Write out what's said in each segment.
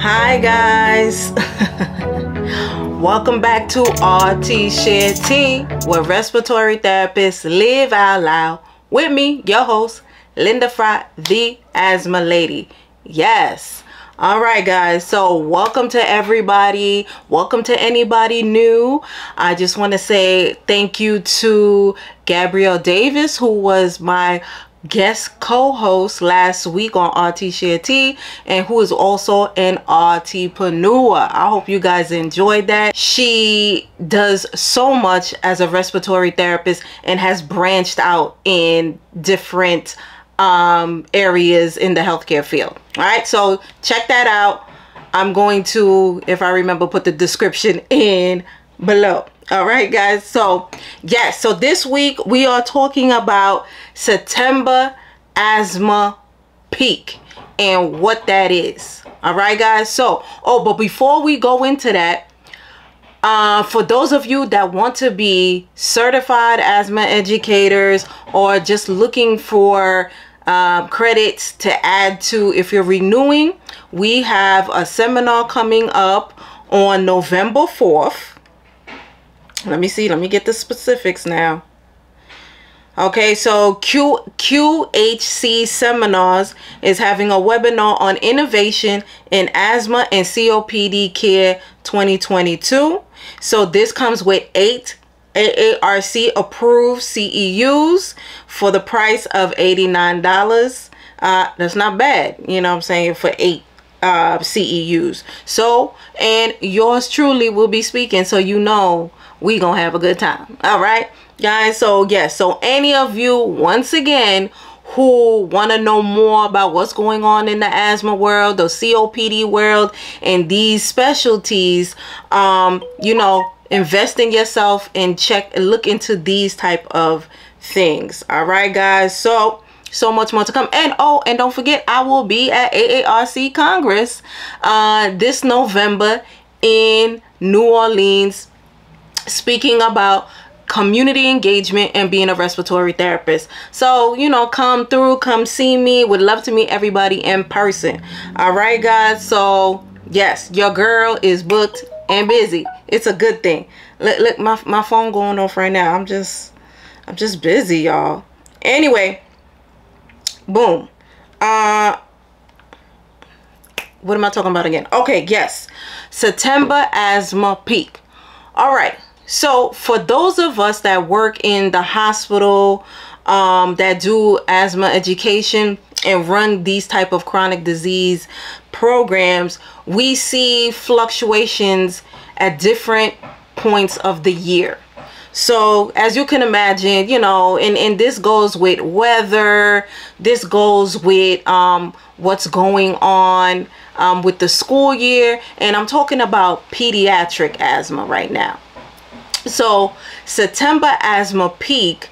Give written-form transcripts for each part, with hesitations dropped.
Hi guys. Welcome back to RT Share Tea, where respiratory therapists live out loud. With me, your host, Linda Fry, the asthma lady. Yes. All right guys, so welcome to everybody. Welcome to anybody new. I just want to say thank you to Gabrielle Davis, who was my guest co-host last week on RT Share Tea, and who is also an RTpreneur. I hope you guys enjoyed that. She does so much as a respiratory therapist and has branched out in different areas in the healthcare field. All right, so check that out. I'm going to, if I remember, put the description in below. All right guys, so yes, so this week we are talking about September Asthma Peak and what that is. All right guys, so but before we go into that, for those of you that want to be certified asthma educators or just looking for credits to add to if you're renewing, we have a seminar coming up on November 4th. Let me see. Let me get the specifics now. Okay, so QHC Seminars is having a webinar on innovation in asthma and COPD care 2022. So this comes with 8 AARC approved CEUs for the price of $89. That's not bad, you know what I'm saying, for 8 CEUs. So, and yours truly will be speaking, so you know we gonna have a good time. All right guys, so yes, so any of you once again who want to know more about what's going on in the asthma world, the COPD world, and these specialties, you know, invest in yourself and look into these type of things. All right guys, so much more to come. And and don't forget, I will be at AARC Congress this November in New Orleans, speaking about community engagement and being a respiratory therapist. So, you know, come through, come see me. Would love to meet everybody in person. All right guys, so yes, your girl is booked and busy. It's a good thing. Look, my phone going off right now. I'm just busy, y'all. Anyway, boom. What am I talking about again? Okay, yes, September Asthma Peak. All right, so for those of us that work in the hospital, that do asthma education and run these type of chronic disease programs, we see fluctuations at different points of the year. So as you can imagine, you know, and this goes with weather, this goes with what's going on with the school year, and I'm talking about pediatric asthma right now. So September Asthma Peak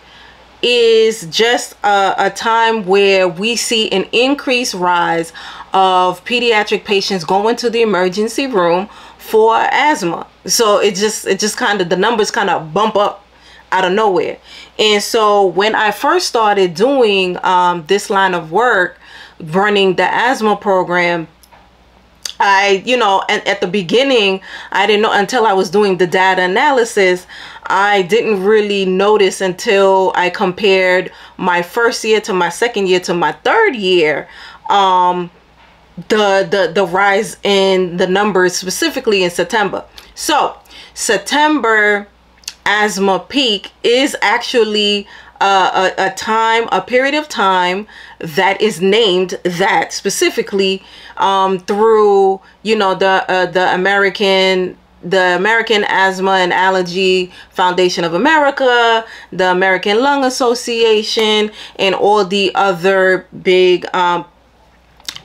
is just a time where we see an increased rise of pediatric patients going to the emergency room for asthma. So it just kind of, the numbers kind of bump up out of nowhere. And so when I first started doing this line of work, running the asthma program, you know, and at the beginning, I didn't know until I was doing the data analysis. I didn't really notice until I compared my first year to my second year to my third year, the rise in the numbers, specifically in September. So September Asthma Peak is actually a period of time that is named that specifically through, you know, the American Asthma and Allergy Foundation of America, the American Lung Association, and all the other big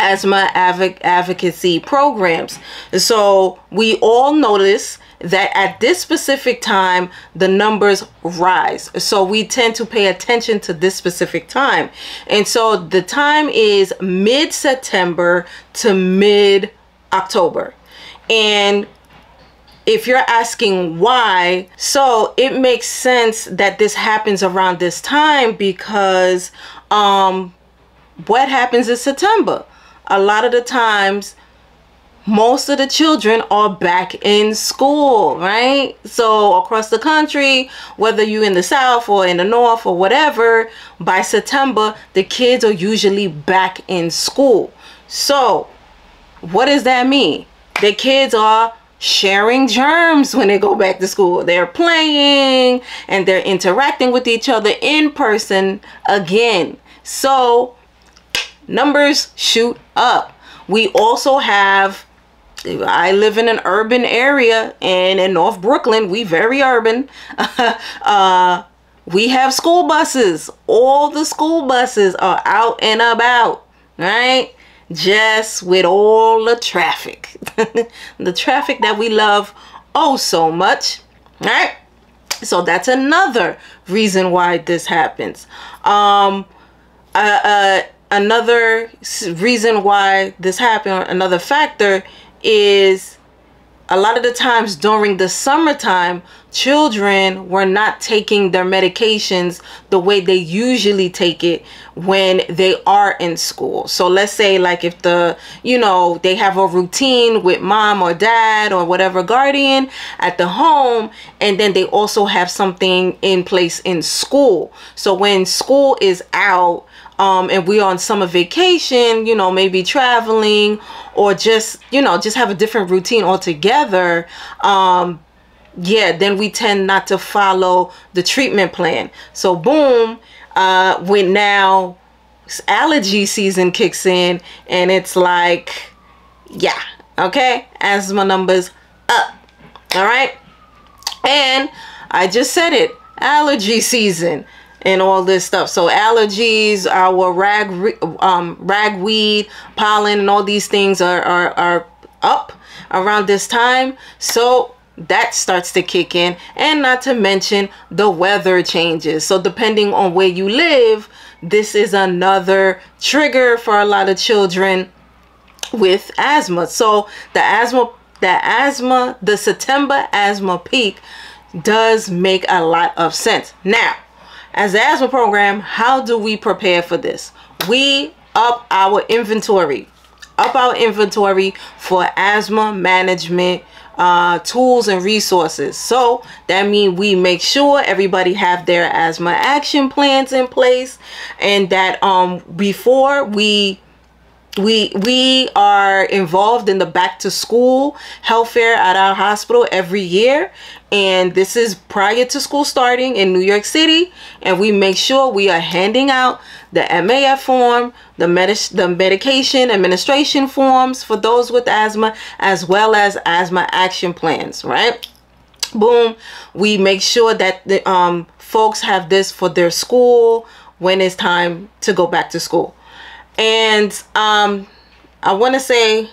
asthma advocacy programs. So we all notice that at this specific time the numbers rise, so we tend to pay attention to this specific time. And so the time is mid-September to mid-October. And if you're asking why, so it makes sense that this happens around this time because what happens in September? A lot of the times most of the children are back in school, right? So across the country, whether you're in the South or in the North or whatever, by September, the kids are usually back in school. So what does that mean? The kids are sharing germs when they go back to school. They're playing and they're interacting with each other in person again. So numbers shoot up. We also have, I live in an urban area, and in North Brooklyn, we very urban. We have school buses. All the school buses are out and about, right? Just with all the traffic. The traffic that we love oh so much, right? So that's another reason why this happens. Another reason why this happened, another factor, is a lot of the times during the summertime, children were not taking their medications the way they usually take it when they are in school. So let's say, like, if they have a routine with mom or dad or whatever guardian at the home, and then they also have something in place in school. So when school is out, and we're on summer vacation, maybe traveling, or just have a different routine altogether, then we tend not to follow the treatment plan. So boom, when now allergy season kicks in, and it's like, yeah, okay, asthma numbers up. All right. And I just said it, allergy season and all this stuff. So allergies, our ragweed, pollen, and all these things are up around this time. So that starts to kick in, and not to mention the weather changes. So depending on where you live, this is another trigger for a lot of children with asthma. So the September Asthma Peak does make a lot of sense. Now, as the asthma program, how do we prepare for this? We up our inventory for asthma management tools and resources. So that means we make sure everybody have their asthma action plans in place, and that before we are involved in the back to school health fair at our hospital every year, and this is prior to school starting in New York City, and we make sure we are handing out the MAF form, the medication administration forms for those with asthma, as well as asthma action plans, right? Boom. We make sure that the folks have this for their school when it's time to go back to school. And I want to say,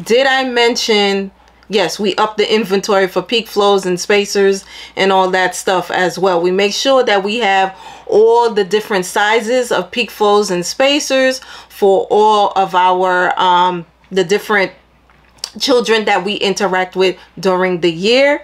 did I mention, yes, we up the inventory for peak flows and spacers and all that stuff as well. We make sure that we have all the different sizes of peak flows and spacers for all of our the different children that we interact with during the year.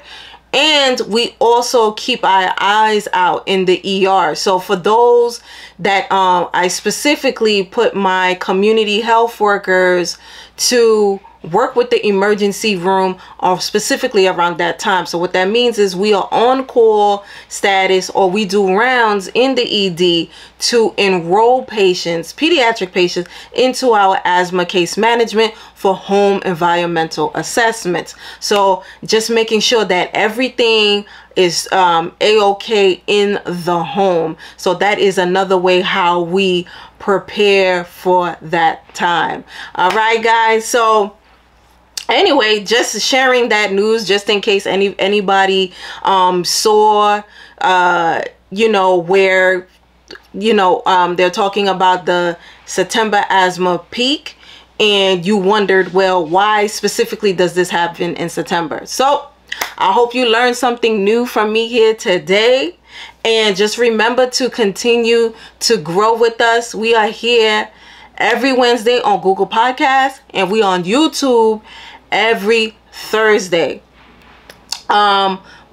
And we also keep our eyes out in the ER. So for those that I specifically put my community health workers to work with the emergency room, or specifically around that time. So what that means is we are on call status, or we do rounds in the ED to enroll patients, pediatric patients, into our asthma case management for home environmental assessments. So just making sure that everything is a-okay in the home. So that is another way how we prepare for that time. All right, guys. So anyway, just sharing that news, just in case anybody saw where they're talking about the September Asthma Peak, and you wondered, well, why specifically does this happen in September? So I hope you learned something new from me here today, and just remember to continue to grow with us. We are here every Wednesday on Google Podcasts, and we on YouTube every Thursday.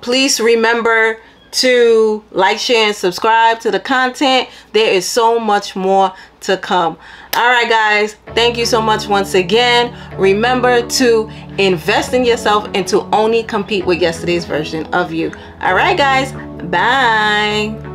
Please remember to like, share, and subscribe to the content. There is so much more to come. All right, guys, thank you so much once again. Remember to invest in yourself and to only compete with yesterday's version of you. All right, guys, bye.